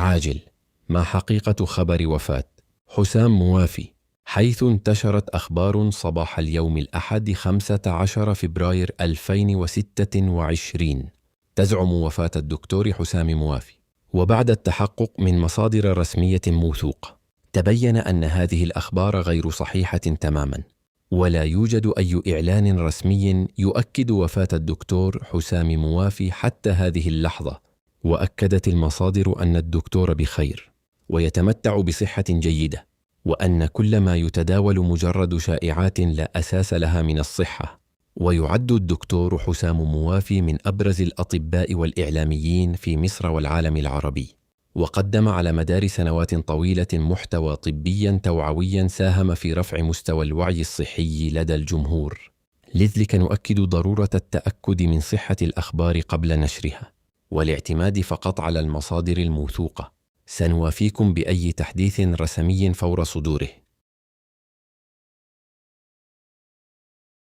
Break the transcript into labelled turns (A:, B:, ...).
A: عاجل: ما حقيقة خبر وفاة حسام موافي؟ حيث انتشرت أخبار صباح اليوم الأحد 15 فبراير 2026 تزعم وفاة الدكتور حسام موافي. وبعد التحقق من مصادر رسمية موثوقة، تبين أن هذه الأخبار غير صحيحة تماما، ولا يوجد أي إعلان رسمي يؤكد وفاة الدكتور حسام موافي حتى هذه اللحظة. وأكدت المصادر أن الدكتور بخير ويتمتع بصحة جيدة، وأن كل ما يتداول مجرد شائعات لا أساس لها من الصحة. ويعد الدكتور حسام موافي من أبرز الأطباء والإعلاميين في مصر والعالم العربي، وقدم على مدار سنوات طويلة محتوى طبيا توعويا ساهم في رفع مستوى الوعي الصحي لدى الجمهور. لذلك نؤكد ضرورة التأكد من صحة الأخبار قبل نشرها، والاعتماد فقط على المصادر الموثوقة. سنوافيكم بأي تحديث رسمي فور صدوره.